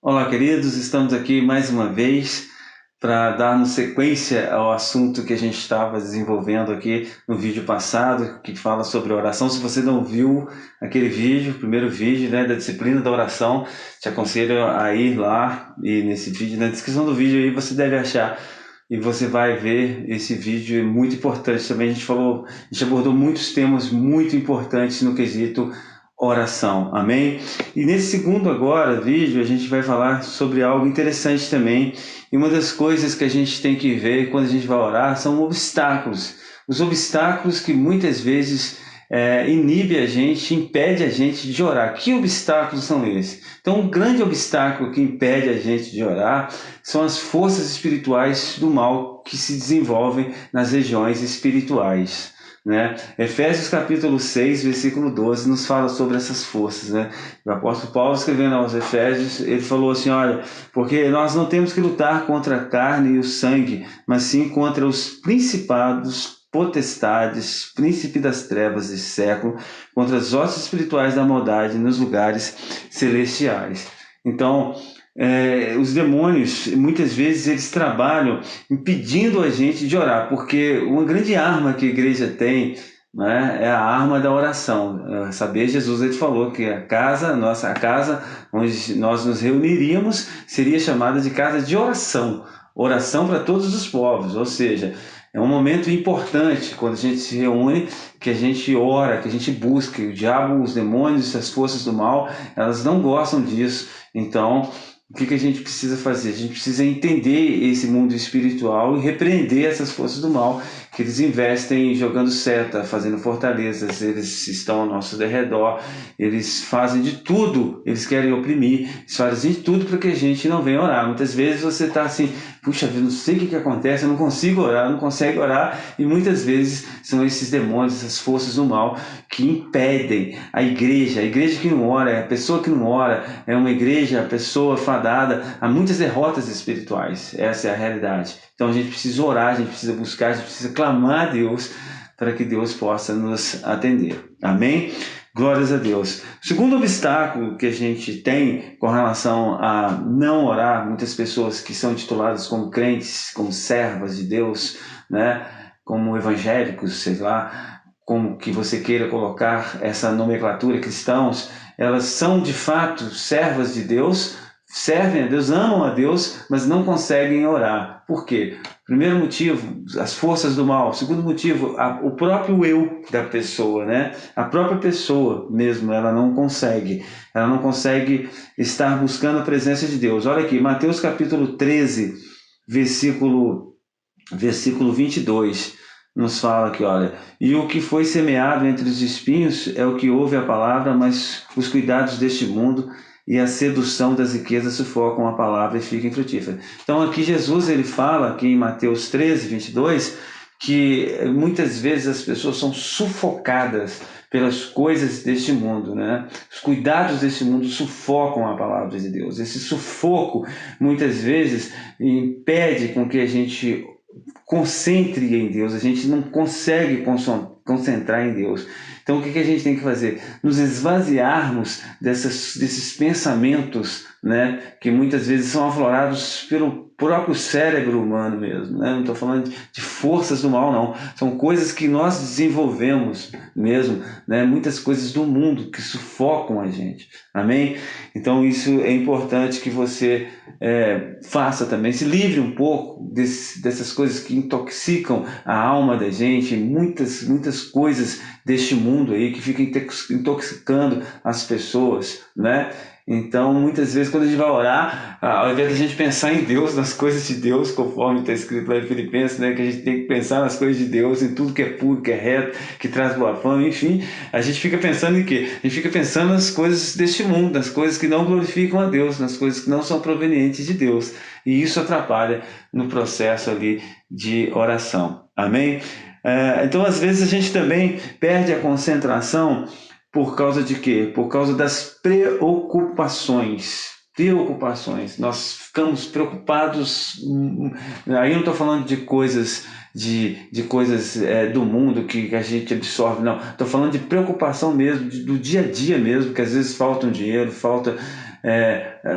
Olá, queridos, estamos aqui mais uma vez para darmos sequência ao assunto que a gente estava desenvolvendo aqui no vídeo passado, que fala sobre oração. Se você não viu aquele vídeo, o primeiro vídeo, né, da disciplina da oração, te aconselho a ir lá e nesse vídeo, na descrição do vídeo aí você deve achar e você vai ver esse vídeo, é muito importante também. A gente abordou muitos temas muito importantes no quesito oração, amém? E nesse segundo agora vídeo a gente vai falar sobre algo interessante também, e uma das coisas que a gente tem que ver quando a gente vai orar são obstáculos, os obstáculos que muitas vezes inibe a gente, impede a gente de orar. Que obstáculos são esses? Então, um grande obstáculo que impede a gente de orar são as forças espirituais do mal que se desenvolvem nas regiões espirituais, né? Efésios capítulo 6, versículo 12, nos fala sobre essas forças, né? O apóstolo Paulo, escrevendo aos Efésios, ele falou assim, olha, porque nós não temos que lutar contra a carne e o sangue, mas sim contra os principados, potestades, príncipe das trevas desse século, contra as hostes espirituais da maldade nos lugares celestiais. Então, os demônios, muitas vezes, eles trabalham impedindo a gente de orar, porque uma grande arma que a igreja tem, né, é a arma da oração. Saber, Jesus ele falou que a casa onde nós nos reuniríamos seria chamada de casa de oração, oração para todos os povos, ou seja, é um momento importante quando a gente se reúne, que a gente ora, que a gente busca. O diabo, os demônios, as forças do mal, elas não gostam disso. Então, o que a gente precisa fazer? A gente precisa entender esse mundo espiritual e repreender essas forças do mal, que eles investem jogando seta, fazendo fortalezas, eles estão ao nosso derredor, eles fazem de tudo, eles querem oprimir, eles fazem de tudo para que a gente não venha orar. Muitas vezes você está assim, puxa vida, não sei o que acontece, eu não consigo orar, não consegue orar, e muitas vezes são esses demônios, essas forças do mal que impedem a igreja que não ora, é a pessoa que não ora, é uma igreja, a pessoa fadada a muitas derrotas espirituais. Essa é a realidade. Então a gente precisa orar, a gente precisa buscar, a gente precisa clamar a Deus para que Deus possa nos atender. Amém? Glórias a Deus. O segundo obstáculo que a gente tem com relação a não orar, muitas pessoas que são tituladas como crentes, como servas de Deus, né, como evangélicos, sei lá, como que você queira colocar essa nomenclatura, cristãos, elas são de fato servas de Deus, servem a Deus, amam a Deus, mas não conseguem orar. Por quê? Primeiro motivo, as forças do mal. Segundo motivo, o próprio eu da pessoa, né? A própria pessoa mesmo, ela não consegue estar buscando a presença de Deus. Olha aqui, Mateus capítulo 13, versículo 22, nos fala aqui, olha, e o que foi semeado entre os espinhos é o que ouve a palavra, mas os cuidados deste mundo e a sedução das riquezas sufocam a palavra e fica infrutífera. Então aqui Jesus ele fala, aqui em Mateus 13, 22, que muitas vezes as pessoas são sufocadas pelas coisas deste mundo, né? Os cuidados deste mundo sufocam a palavra de Deus. Esse sufoco, muitas vezes, impede com que a gente concentre em Deus, a gente não consegue concentrar em Deus. Então o que a gente tem que fazer? Nos esvaziarmos desses pensamentos, né, que muitas vezes são aflorados pelo próprio cérebro humano mesmo, né? Não estou falando de forças do mal, não. São coisas que nós desenvolvemos mesmo, né? Muitas coisas do mundo que sufocam a gente. Amém? Então isso é importante que você faça também, se livre um pouco dessas coisas que intoxicam a alma da gente, muitas coisas deste mundo aí que ficam intoxicando as pessoas, né? Então, muitas vezes, quando a gente vai orar, ao invés de a gente pensar em Deus, nas coisas de Deus, conforme está escrito lá em Filipenses, né, que a gente tem que pensar nas coisas de Deus, em tudo que é puro, que é reto, que traz boa fama, enfim, a gente fica pensando em quê? A gente fica pensando nas coisas deste mundo, nas coisas que não glorificam a Deus, nas coisas que não são provenientes de Deus. E isso atrapalha no processo ali de oração. Amém? Então, às vezes, a gente também perde a concentração por causa de quê? Por causa das preocupações. Nós ficamos preocupados. Aí eu não estou falando de coisas do mundo que a gente absorve, não. Estou falando de preocupação mesmo, do dia a dia mesmo, que às vezes falta um dinheiro, falta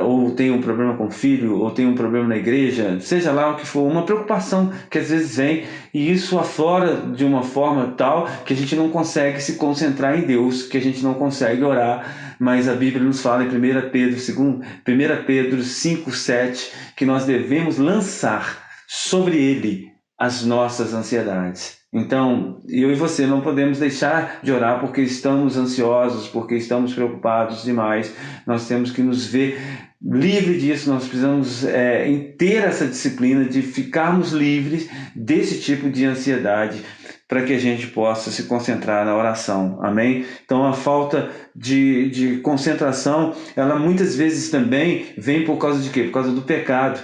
ou tem um problema com o filho, ou tem um problema na igreja, seja lá o que for, uma preocupação que às vezes vem, e isso aflora de uma forma tal que a gente não consegue se concentrar em Deus, que a gente não consegue orar, mas a Bíblia nos fala em 1 Pedro 5:7, que nós devemos lançar sobre Ele as nossas ansiedades. Então, eu e você não podemos deixar de orar porque estamos ansiosos, porque estamos preocupados demais. Nós temos que nos ver livre disso, nós precisamos ter essa disciplina de ficarmos livres desse tipo de ansiedade para que a gente possa se concentrar na oração, amém? Então a falta de concentração, ela muitas vezes também vem por causa de quê? Por causa do pecado.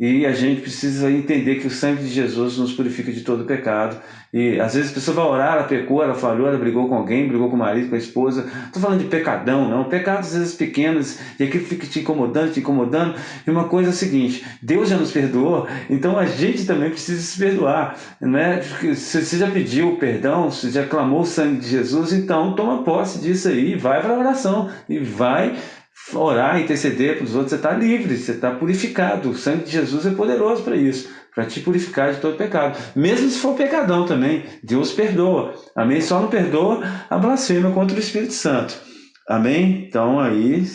E a gente precisa entender que o sangue de Jesus nos purifica de todo pecado. E às vezes a pessoa vai orar, ela pecou, ela falhou, ela brigou com alguém, brigou com o marido, com a esposa. Não estou falando de pecadão, não. Pecados às vezes pequenos, e aquilo fica te incomodando, te incomodando. E uma coisa é a seguinte, Deus já nos perdoou, então a gente também precisa se perdoar, né? Se você já pediu perdão, se já clamou o sangue de Jesus, então toma posse disso aí, vai para a oração e vai orar, interceder para os outros. Você está livre, você está purificado. O sangue de Jesus é poderoso para isso, para te purificar de todo pecado. Mesmo se for pecadão também, Deus perdoa. Amém? Só não perdoa a blasfêmia contra o Espírito Santo. Amém? Então aí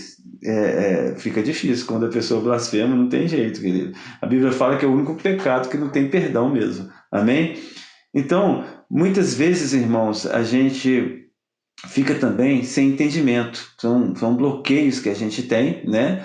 fica difícil. Quando a pessoa blasfema, não tem jeito, querido. A Bíblia fala que é o único pecado que não tem perdão mesmo. Amém? Então, muitas vezes, irmãos, a gente fica também sem entendimento. São bloqueios que a gente tem, né?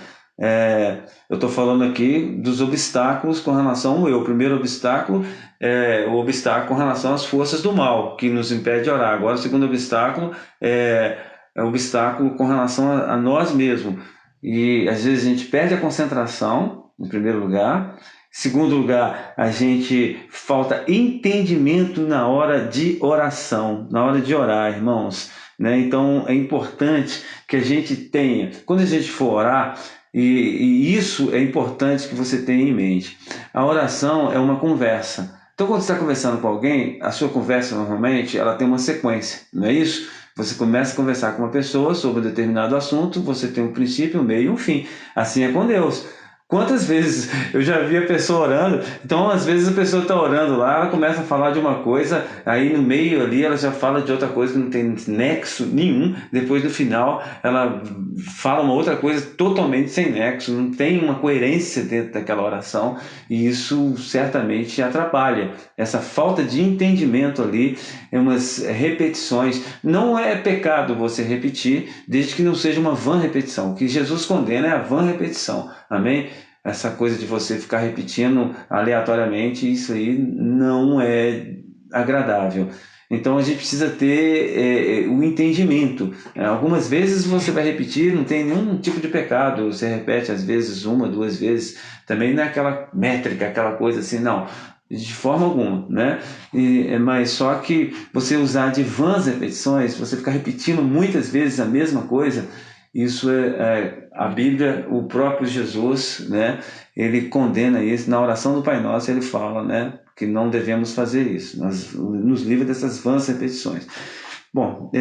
Eu estou falando aqui dos obstáculos com relação ao eu. O primeiro obstáculo é o obstáculo com relação às forças do mal, que nos impede de orar. Agora, o segundo obstáculo é o obstáculo com relação a nós mesmos. E às vezes a gente perde a concentração, em primeiro lugar. Em segundo lugar, a gente falta entendimento na hora de oração, na hora de orar, irmãos. Né? Então é importante que a gente tenha, quando a gente for orar, e isso é importante que você tenha em mente. A oração é uma conversa. Então quando você está conversando com alguém, a sua conversa normalmente ela tem uma sequência, não é isso? Você começa a conversar com uma pessoa sobre um determinado assunto, você tem um princípio, um meio e um fim. Assim é com Deus. Quantas vezes eu já vi a pessoa orando, então às vezes a pessoa está orando lá, ela começa a falar de uma coisa, aí no meio ali ela já fala de outra coisa que não tem nexo nenhum, depois no final ela fala uma outra coisa totalmente sem nexo, não tem uma coerência dentro daquela oração, e isso certamente atrapalha. Essa falta de entendimento ali, umas repetições, não é pecado você repetir, desde que não seja uma vã repetição. O que Jesus condena é a vã repetição, amém? Essa coisa de você ficar repetindo aleatoriamente, isso aí não é agradável. Então a gente precisa ter o entendimento. Algumas vezes você vai repetir, não tem nenhum tipo de pecado, você repete às vezes uma, duas vezes, também não é aquela métrica, aquela coisa assim, não, de forma alguma, né? Mas só que você usar de vãs repetições, você ficar repetindo muitas vezes a mesma coisa, isso a Bíblia, o próprio Jesus, né, ele condena isso. Na oração do Pai Nosso ele fala, né, que não devemos fazer isso, nos livra dessas vãs repetições. Bom,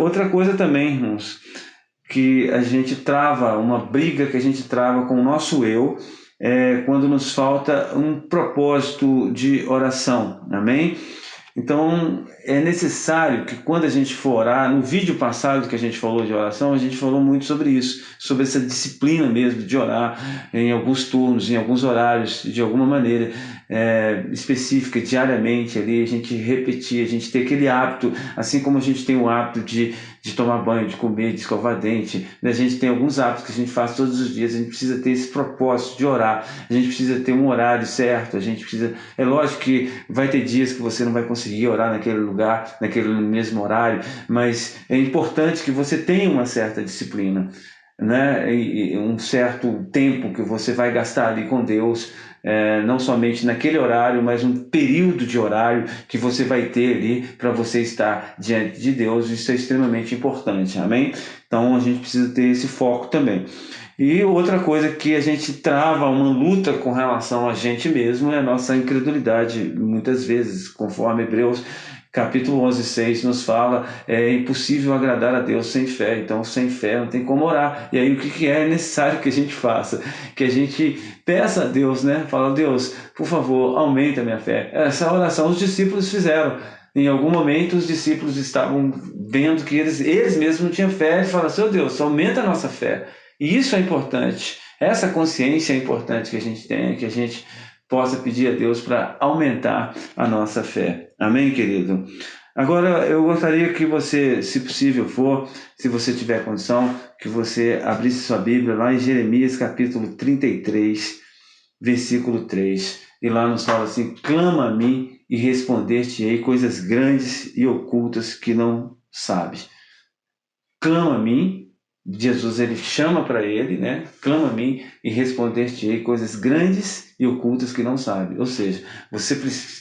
outra coisa também, irmãos, que a gente trava, uma briga que a gente trava com o nosso eu, quando nos falta um propósito de oração, amém? Então, é necessário que quando a gente for orar, no vídeo passado que a gente falou de oração, a gente falou muito sobre isso, sobre essa disciplina mesmo de orar em alguns turnos, em alguns horários, de alguma maneira específica, diariamente ali, a gente repetir, a gente ter aquele hábito, assim como a gente tem o hábito de tomar banho, de comer, de escovar dente, né? A gente tem alguns hábitos que a gente faz todos os dias, a gente precisa ter esse propósito de orar, a gente precisa ter um horário certo, a gente precisa... É lógico que vai ter dias que você não vai conseguir orar naquele lugar, naquele mesmo horário, mas é importante que você tenha uma certa disciplina, né? E um certo tempo que você vai gastar ali com Deus, não somente naquele horário, mas um período de horário que você vai ter ali para você estar diante de Deus. Isso é extremamente importante, amém? Então a gente precisa ter esse foco também. E outra coisa que a gente trava uma luta com relação a gente mesmo é a nossa incredulidade, muitas vezes, conforme Hebreus capítulo 11:6 nos fala, é impossível agradar a Deus sem fé. Então, sem fé não tem como orar. E aí, o que é necessário que a gente faça? Que a gente peça a Deus, né? Fala, Deus, por favor, aumenta a minha fé. Essa oração os discípulos fizeram. Em algum momento, os discípulos estavam vendo que eles mesmos não tinham fé. Eles falaram, Seu Deus, aumenta a nossa fé. E isso é importante. Essa consciência é importante que a gente tenha, que a gente possa pedir a Deus para aumentar a nossa fé. Amém, querido? Agora, eu gostaria que você, se possível for, se você tiver condição, que você abrisse sua Bíblia lá em Jeremias, capítulo 33, versículo 3. E lá nos fala assim, clama a mim e responder-te-ei coisas grandes e ocultas que não sabes. Clama a mim, Jesus ele chama para ele, né? Clama a mim e responder-te-ei coisas grandes e ocultas que não sabe. Ou seja,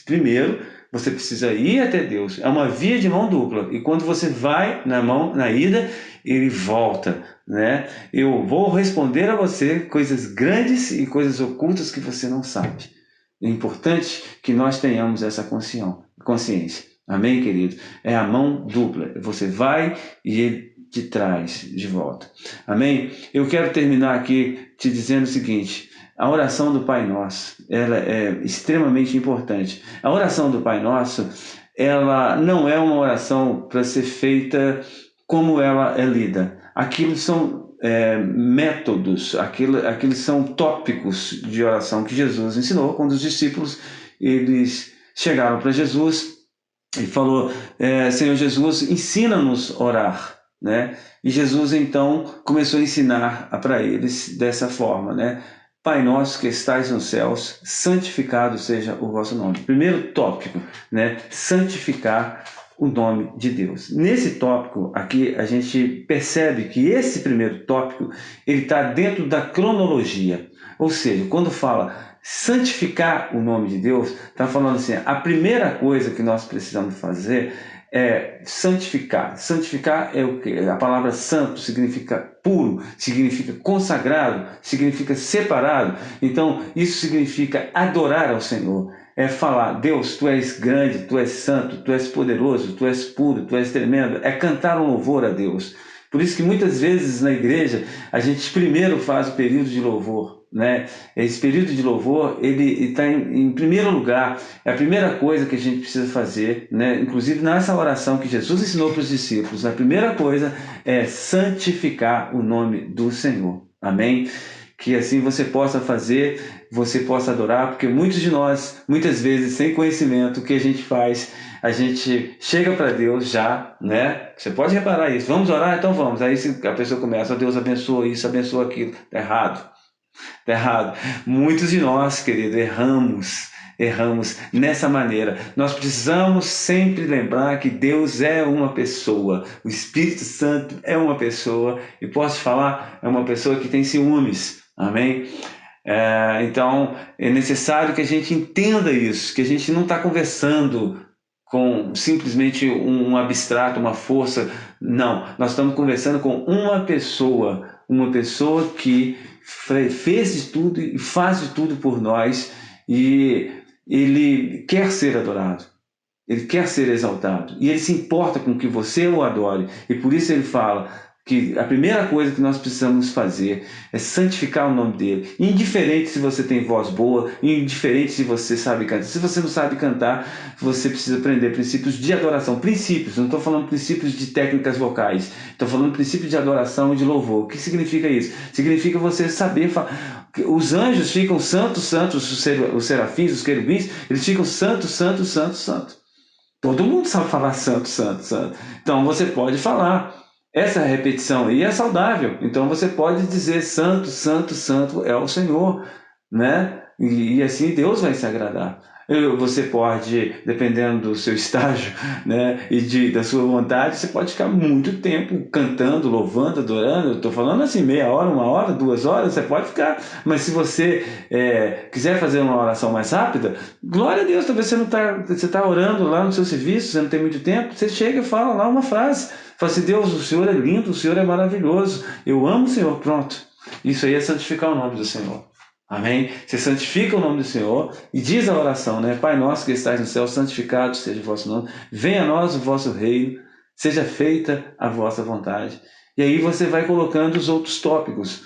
primeiro você precisa ir até Deus. É uma via de mão dupla. E quando você vai na ida, ele volta, né? Eu vou responder a você coisas grandes e coisas ocultas que você não sabe. É importante que nós tenhamos essa consciência. Amém, querido? É a mão dupla. Você vai e ele te traz de volta. Amém? Eu quero terminar aqui te dizendo o seguinte, a oração do Pai Nosso, ela é extremamente importante. A oração do Pai Nosso, ela não é uma oração para ser feita como ela é lida. Aquilo são métodos, aqueles são tópicos de oração que Jesus ensinou quando os discípulos eles chegaram para Jesus e falou, Senhor Jesus, ensina-nos a orar. Né? E Jesus então começou a ensinar para eles dessa forma, né? Pai nosso que estais nos céus, santificado seja o vosso nome. Primeiro tópico, né? Santificar o nome de Deus. Nesse tópico aqui a gente percebe que esse primeiro tópico ele está dentro da cronologia, ou seja, quando fala santificar o nome de Deus, está falando assim, a primeira coisa que nós precisamos fazer é santificar. Santificar é o que? A palavra santo significa puro, significa consagrado, significa separado. Então, isso significa adorar ao Senhor. É falar, Deus, Tu és grande, Tu és santo, Tu és poderoso, Tu és puro, Tu és tremendo. É cantar um louvor a Deus. Por isso que muitas vezes na igreja a gente primeiro faz o período de louvor. Né? Esse período de louvor ele está em primeiro lugar, é a primeira coisa que a gente precisa fazer, né? Inclusive nessa oração que Jesus ensinou para os discípulos, a primeira coisa é santificar o nome do Senhor, amém? Que assim você possa fazer, você possa adorar, porque muitos de nós, muitas vezes sem conhecimento, o que a gente faz, a gente chega para Deus já, né? Você pode reparar isso, vamos orar? Então vamos, aí a pessoa começa, Deus abençoa isso, abençoa aquilo, está errado. Está errado. Muitos de nós, querido, erramos nessa maneira. Nós precisamos sempre lembrar que Deus é uma pessoa, o Espírito Santo é uma pessoa, e posso falar, é uma pessoa que tem ciúmes, amém? Então, é necessário que a gente entenda isso, que a gente não está conversando com simplesmente um abstrato, uma força, não, nós estamos conversando com uma pessoa que fez de tudo e faz de tudo por nós, e ele quer ser adorado, ele quer ser exaltado, e ele se importa com que você o adore, e por isso ele fala que a primeira coisa que nós precisamos fazer é santificar o nome dele, indiferente se você tem voz boa, indiferente se você sabe cantar. Se você não sabe cantar, você precisa aprender princípios de adoração, princípios, não estou falando princípios de técnicas vocais, estou falando princípios de adoração e de louvor. O que significa isso? Significa você saber falar. Os anjos ficam santos, santos, os serafins, os querubins, eles ficam santos, santos, santos, santos. Todo mundo sabe falar santo, santo, santo. Então você pode falar. Essa repetição aí é saudável, então você pode dizer santo, santo, santo é o Senhor, né? E assim Deus vai se agradar. Você pode, dependendo do seu estágio, né, e da sua vontade, você pode ficar muito tempo cantando, louvando, adorando. Eu estou falando assim, meia hora, 1 hora, 2 horas, você pode ficar. Mas se você quiser fazer uma oração mais rápida, glória a Deus, talvez você está orando lá no seu serviço, você não tem muito tempo, você chega e fala lá uma frase. Fala assim, Deus, o Senhor é lindo, o Senhor é maravilhoso, eu amo o Senhor, pronto. Isso aí é santificar o nome do Senhor. Amém? Você santifica o nome do Senhor e diz a oração, né? Pai nosso que estais no céu, santificado seja o vosso nome. Venha a nós o vosso reino, seja feita a vossa vontade. E aí você vai colocando os outros tópicos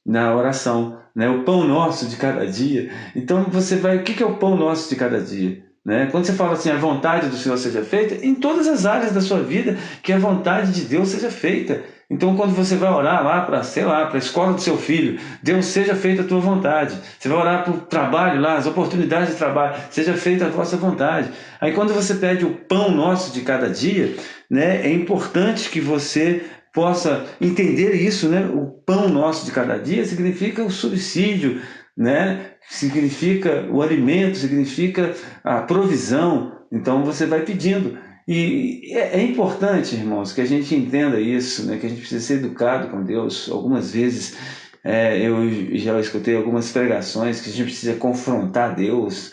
na oração, né? O pão nosso de cada dia. Então você vai, o que é o pão nosso de cada dia? Né? Quando você fala assim, a vontade do Senhor seja feita, em todas as áreas da sua vida, que a vontade de Deus seja feita. Então, quando você vai orar lá para, sei lá, para a escola do seu filho, Deus, seja feita a tua vontade. Você vai orar para o trabalho lá, as oportunidades de trabalho, seja feita a vossa vontade. Aí, quando você pede o pão nosso de cada dia, né, é importante que você possa entender isso, né? O pão nosso de cada dia significa o subsídio, né? Significa o alimento, significa a provisão. Então, você vai pedindo. E é importante, irmãos, que a gente entenda isso, né? Que a gente precisa ser educado com Deus. Algumas vezes eu já escutei algumas pregações que a gente precisa confrontar Deus.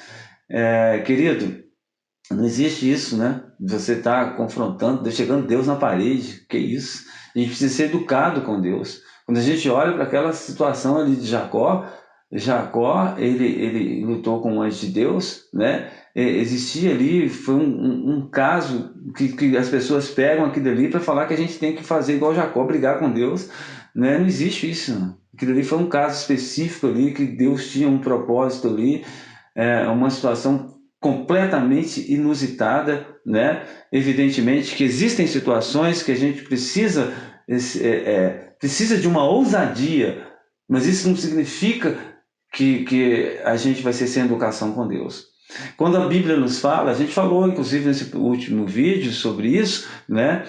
Querido, não existe isso, né? Você está confrontando, chegando Deus na parede. Que isso? A gente precisa ser educado com Deus. Quando a gente olha para aquela situação ali de Jacó, ele lutou com o anjo de Deus, né? Existia ali, foi um caso que as pessoas pegam aquilo ali para falar que a gente tem que fazer igual Jacó, brigar com Deus, né? Não existe isso, não. Aquilo ali foi um caso específico ali, que Deus tinha um propósito ali, uma situação completamente inusitada, né? Evidentemente que existem situações que a gente precisa de uma ousadia, mas isso não significa que a gente vai ser sem educação com Deus. Quando a Bíblia nos fala, a gente falou inclusive nesse último vídeo sobre isso, né?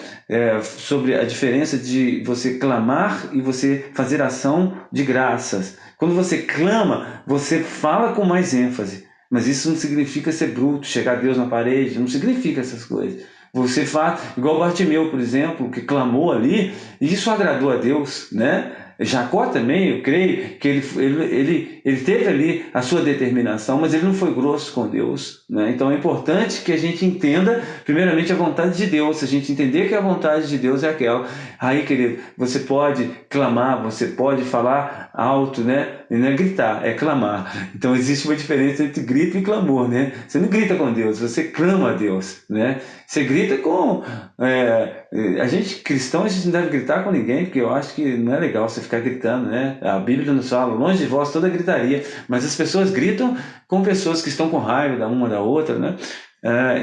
Sobre a diferença de você clamar e você fazer ação de graças. Quando você clama, você fala com mais ênfase, mas isso não significa ser bruto, chegar a Deus na parede, não significa essas coisas. Você faz, igual Bartimeu, por exemplo, que clamou ali, e isso agradou a Deus, né? Jacó também, eu creio que ele teve ali a sua determinação, mas ele não foi grosso com Deus, né? Então é importante que a gente entenda, primeiramente, a vontade de Deus. Se a gente entender que a vontade de Deus é aquela, aí, querido, você pode clamar, você pode falar alto, né? E não é gritar, é clamar. Então existe uma diferença entre grito e clamor, né? Você não grita com Deus, você clama a Deus, né? Você grita com... a gente, cristão, a gente não deve gritar com ninguém, porque eu acho que não é legal você ficar gritando, né? A Bíblia nos fala, longe de vós toda gritaria, mas as pessoas gritam com pessoas que estão com raiva da uma da outra, né?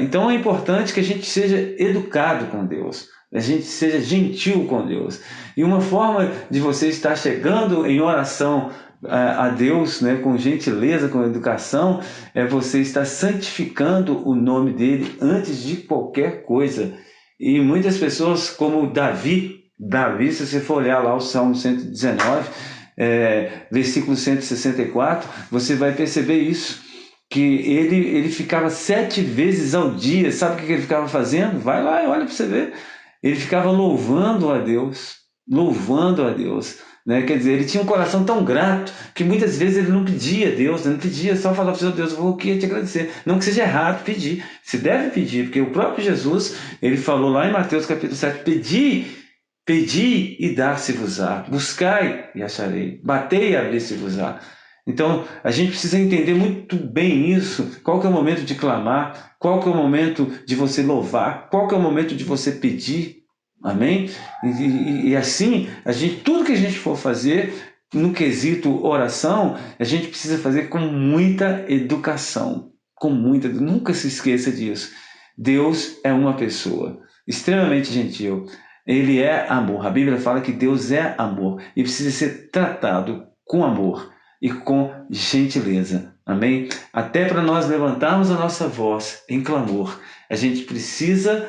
Então é importante que a gente seja educado com Deus, a gente seja gentil com Deus. E uma forma de você estar chegando em oração a Deus, né, com gentileza, com educação, é você estar santificando o nome dele antes de qualquer coisa. E muitas pessoas, como Davi, se você for olhar lá o Salmo 119, versículo 164, você vai perceber isso, que ele ficava 7 vezes ao dia. Sabe o que ele ficava fazendo? Vai lá e olha para você ver. Ele ficava louvando a Deus, né? Quer dizer, ele tinha um coração tão grato que muitas vezes ele não pedia a Deus, não pedia, só falava para o Deus, eu vou aqui te agradecer. Não que seja errado pedir, se deve pedir, porque o próprio Jesus, ele falou lá em Mateus capítulo 7, pedi e dar-se-vos-á, buscai e acharei, batei e abrir-se-vos-á. Então, a gente precisa entender muito bem isso, qual que é o momento de clamar, qual que é o momento de você louvar, qual que é o momento de você pedir, amém? E assim, tudo que a gente for fazer no quesito oração, a gente precisa fazer com muita educação, nunca se esqueça disso. Deus é uma pessoa extremamente gentil, ele é amor. A Bíblia fala que Deus é amor e precisa ser tratado com amor e com gentileza, amém? Até para nós levantarmos a nossa voz em clamor, a gente precisa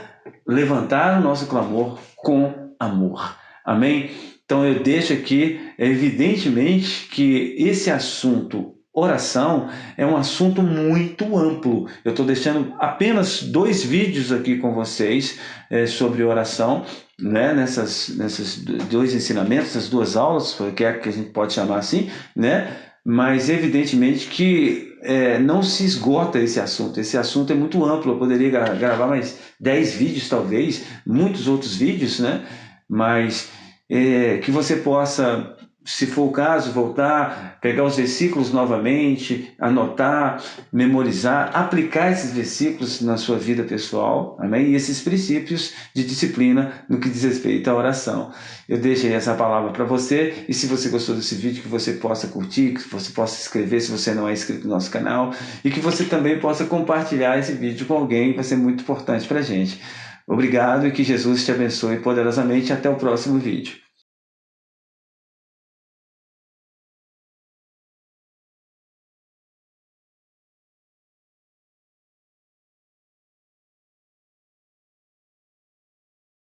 levantar o nosso clamor com amor, amém? Então eu deixo aqui, evidentemente, que esse assunto, oração, é um assunto muito amplo. Eu estou deixando apenas 2 vídeos aqui com vocês sobre oração, né? Nesses 2 ensinamentos, essas 2 aulas, que a gente pode chamar assim, né? Mas evidentemente que não se esgota esse assunto é muito amplo. Eu poderia gravar mais 10 vídeos, talvez, muitos outros vídeos, né? Mas que você possa se for o caso, voltar, pegar os versículos novamente, anotar, memorizar, aplicar esses versículos na sua vida pessoal, amém? E esses princípios de disciplina no que diz respeito à oração. Eu deixo aí essa palavra para você, e se você gostou desse vídeo, que você possa curtir, que você possa inscrever se você não é inscrito no nosso canal, e que você também possa compartilhar esse vídeo com alguém, vai ser muito importante para a gente. Obrigado e que Jesus te abençoe poderosamente. Até o próximo vídeo.